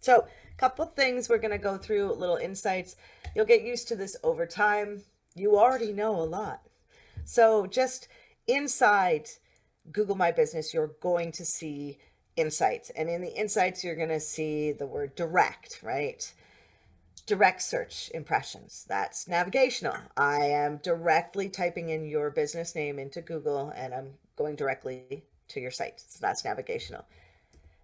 So, a couple things we're going to go through, little insights. You'll get used to this over time. You already know a lot. So, just inside Google My Business, you're going to see insights. And in the insights, you're going to see the word direct, right? Direct search impressions. That's navigational. I am directly typing in your business name into Google and I'm going directly to your site. So that's navigational.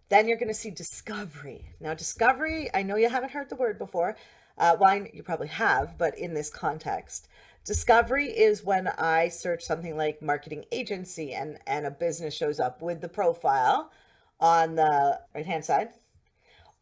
Then you're going to see discovery. Now, discovery, I know you haven't heard the word before. You probably have, but in this context, discovery is when I search something like marketing agency and a business shows up with the profile on the right hand side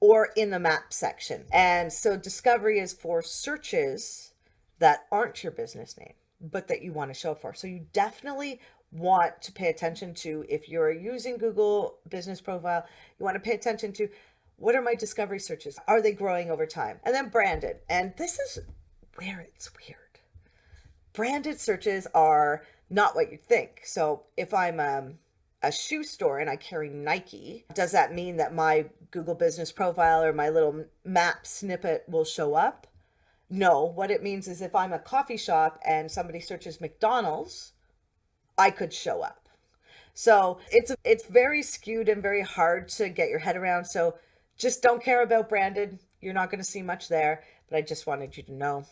or in the map section. And so discovery is for searches that aren't your business name, but that you want to show up for. So you definitely want to pay attention to, if you're using Google Business Profile, you want to pay attention to what are my discovery searches? Are they growing over time? And then branded. And this is where it's weird. Branded searches are not what you think. So if I'm a shoe store and I carry Nike, does that mean that my Google Business Profile or my little map snippet will show up? No, what it means is if I'm a coffee shop and somebody searches McDonald's, I could show up. So it's very skewed and very hard to get your head around. So just don't care about branded. You're not going to see much there, but I just wanted you to know.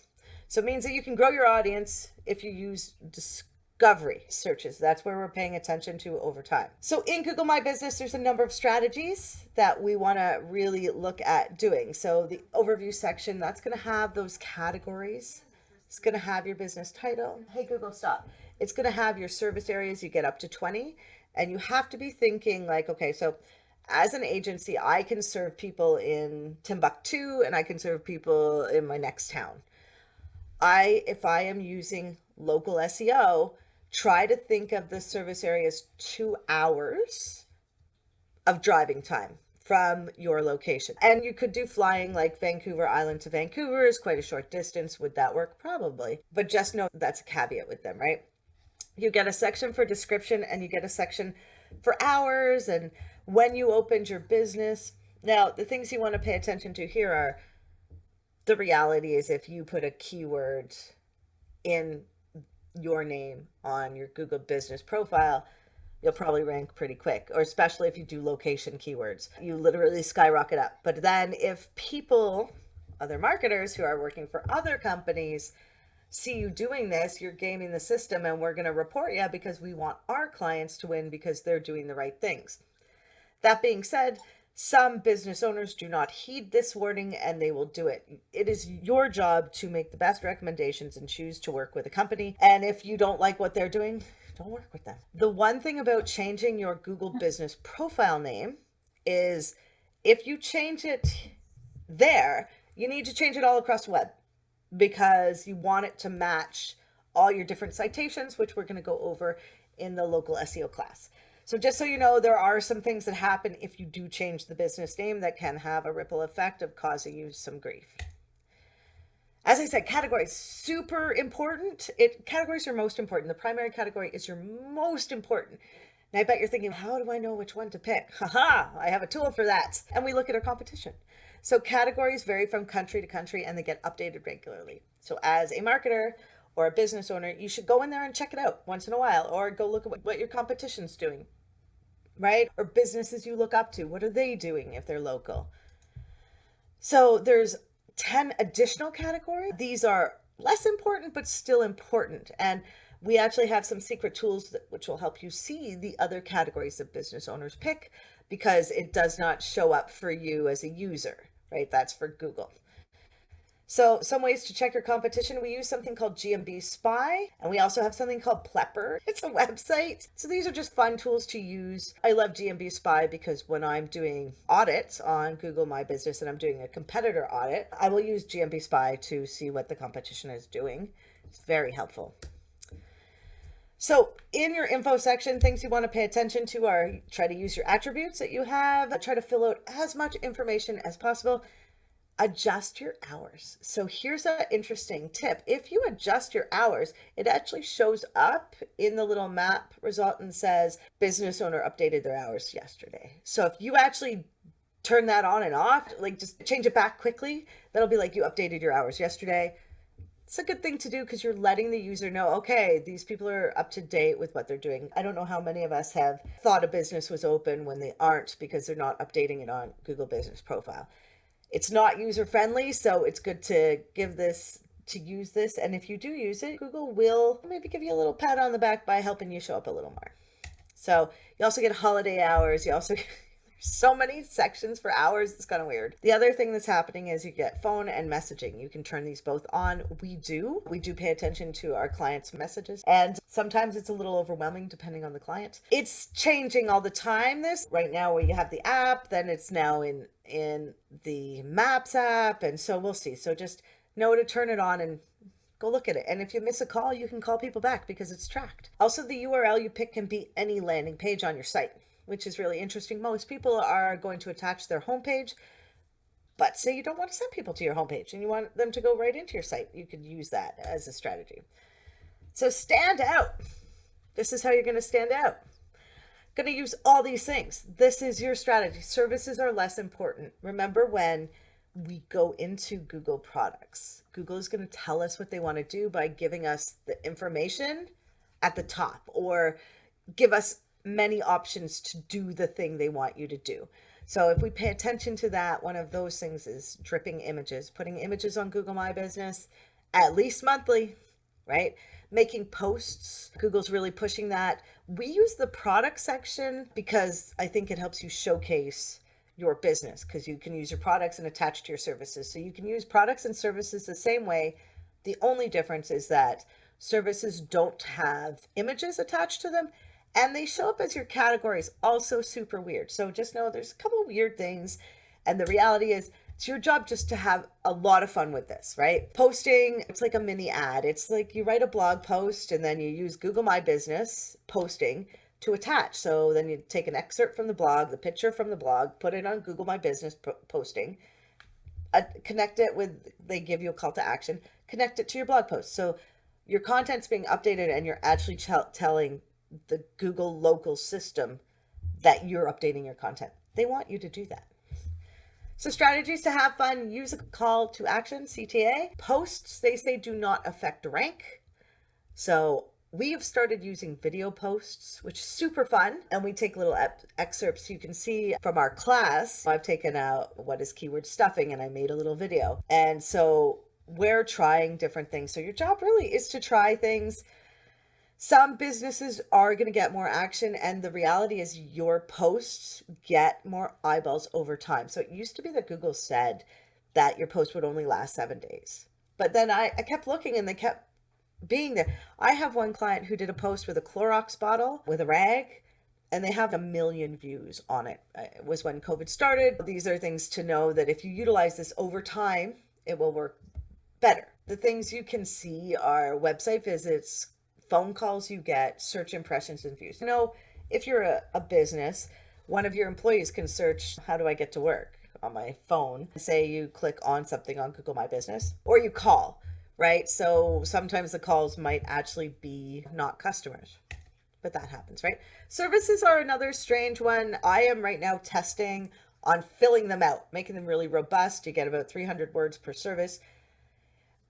So it means that you can grow your audience if you use discovery searches. That's where we're paying attention to over time. So in Google My Business, there's a number of strategies that we want to really look at doing. So the overview section, that's going to have those categories. It's going to have your business title. Hey, Google, stop. It's going to have your service areas. You get up to 20. And you have to be thinking like, okay, so as an agency, I can serve people in Timbuktu and I can serve people in my next town. If I am using local SEO, try to think of the service area as 2 hours of driving time from your location. And you could do flying like Vancouver Island to Vancouver is quite a short distance. Would that work? Probably. But just know that's a caveat with them, right? You get a section for description and you get a section for hours and when you opened your business. Now, the things you want to pay attention to here are the reality is if you put a keyword in your name on your Google Business Profile, you'll probably rank pretty quick, or especially if you do location keywords, you literally skyrocket up. But then if people, other marketers who are working for other companies, see you doing this, you're gaming the system and we're going to report you because we want our clients to win because they're doing the right things. That being said, some business owners do not heed this warning and they will do it. It is your job to make the best recommendations and choose to work with a company. And if you don't like what they're doing, don't work with them. The one thing about changing your Google Business Profile name is if you change it there, you need to change it all across the web because you want it to match all your different citations, which we're going to go over in the local SEO class. So just so you know, there are some things that happen if you do change the business name that can have a ripple effect of causing you some grief. As I said, categories, super important. Categories are most important. The primary category is your most important. And I bet you're thinking, how do I know which one to pick? Haha, I have a tool for that. And we look at our competition. So categories vary from country to country and they get updated regularly. So as a marketer or a business owner, you should go in there and check it out once in a while, or go look at what your competition's doing, right? Or businesses you look up to, what are they doing if they're local? So there's 10 additional categories. These are less important, but still important. And we actually have some secret tools which will help you see the other categories that business owners pick because it does not show up for you as a user, right? That's for Google. So some ways to check your competition, we use something called GMB Spy, and we also have something called Plepper. It's a website. So these are just fun tools to use. I love GMB Spy because when I'm doing audits on Google My Business and I'm doing a competitor audit, I will use GMB Spy to see what the competition is doing. It's very helpful. So in your info section, things you want to pay attention to are try to use your attributes that you have, try to fill out as much information as possible. Adjust your hours. So here's an interesting tip. If you adjust your hours, it actually shows up in the little map result and says business owner updated their hours yesterday. So if you actually turn that on and off, like just change it back quickly. That'll be like you updated your hours yesterday. It's a good thing to do because you're letting the user know, okay, these people are up to date with what they're doing. I don't know how many of us have thought a business was open when they aren't because they're not updating it on Google Business Profile. It's not user friendly, so it's good to use this. And if you do use it, Google will maybe give you a little pat on the back by helping you show up a little more. So you also get holiday hours. You also so many sections for hours. It's kind of weird. The other thing that's happening is you get phone and messaging. You can turn these both on. We do pay attention to our clients' messages, and sometimes it's a little overwhelming depending on the client. It's changing all the time. This right now where you have the app, then it's now in the Maps app, and so we'll see. So just know to turn it on and go look at it. And if you miss a call, you can call people back because it's tracked. Also, the URL you pick can be any landing page on your site, which is really interesting. Most people are going to attach their homepage, but say you don't want to send people to your homepage and you want them to go right into your site. You could use that as a strategy. So stand out. This is how you're going to stand out. Going to use all these things. This is your strategy. Services are less important. Remember, when we go into Google products, Google is going to tell us what they want to do by giving us the information at the top, or give us many options to do the thing they want you to do. So if we pay attention to that, one of those things is dripping images, putting images on Google My Business at least monthly, right? Making posts. Google's really pushing that. We use the product section because I think it helps you showcase your business, because you can use your products and attach to your services. So you can use products and services the same way. The only difference is that services don't have images attached to them, and they show up as your categories. Also super weird. So just know there's a couple weird things, and the reality is it's your job just to have a lot of fun with this, right? Posting, it's like a mini ad. It's like you write a blog post and then you use Google My Business posting to attach. So then you take an excerpt from the blog, the picture from the blog, put it on Google My Business posting, connect it with, they give you a call to action, connect it to your blog post. So your content's being updated and you're actually telling the Google local system that you're updating your content. They want you to do that. So strategies to have fun: use a call to action, CTA. Posts, they say, do not affect rank. So we have started using video posts, which is super fun. And we take little excerpts. You can see from our class, I've taken out what is keyword stuffing and I made a little video. And so we're trying different things. So your job really is to try things. Some businesses are going to get more action, and the reality is your posts get more eyeballs over time. So it used to be that Google said that your post would only last 7 days. But then I kept looking and they kept being there. I have one client who did a post with a Clorox bottle with a rag, and they have 1 million views on it. It was when COVID started. These are things to know that if you utilize this over time, it will work better. The things you can see are website visits, phone calls you get, search impressions and views. You know, if you're a business, one of your employees can search, how do I get to work, on my phone. Say you click on something on Google My Business, or you call, right? So sometimes the calls might actually be not customers, but that happens, right? Services are another strange one. I am right now testing on filling them out, making them really robust. You get about 300 words per service.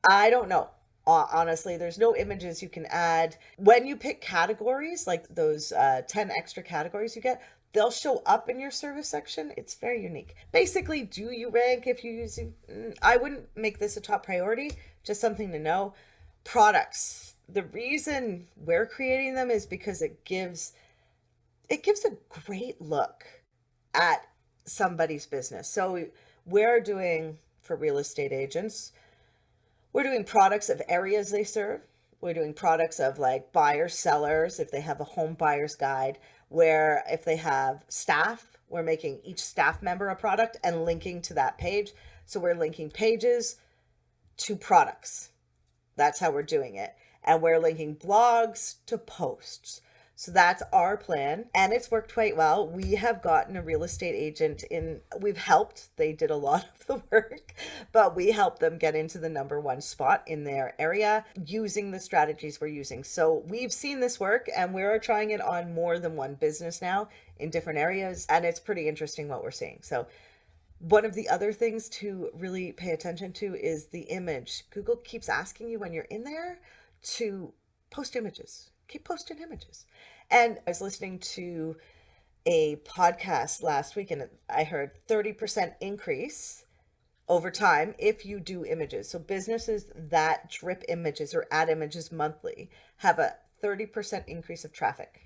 I don't know. Honestly, there's no images you can add. When you pick categories, like those 10 extra categories you get, they'll show up in your service section. It's very unique. Basically, do you rank if you use it? I wouldn't make this a top priority, just something to know. Products. The reason we're creating them is because it gives a great look at somebody's business. So we're doing, for real estate agents, we're doing products of areas they serve. We're doing products of like buyers, sellers, if they have a home buyer's guide, where if they have staff, we're making each staff member a product and linking to that page. So we're linking pages to products. That's how we're doing it. And we're linking blogs to posts. So that's our plan, and it's worked quite well. We have gotten a real estate agent in, we've helped, they did a lot of the work, but we helped them get into the #1 spot in their area using the strategies we're using. So we've seen this work, and we're trying it on more than one business now in different areas, and it's pretty interesting what we're seeing. So One of the other things to really pay attention to is the image. Google keeps asking you when you're in there to post images. Keep posting images. And I was listening to a podcast last week and I heard 30% increase over time if you do images. So businesses that drip images or add images monthly have a 30% increase of traffic.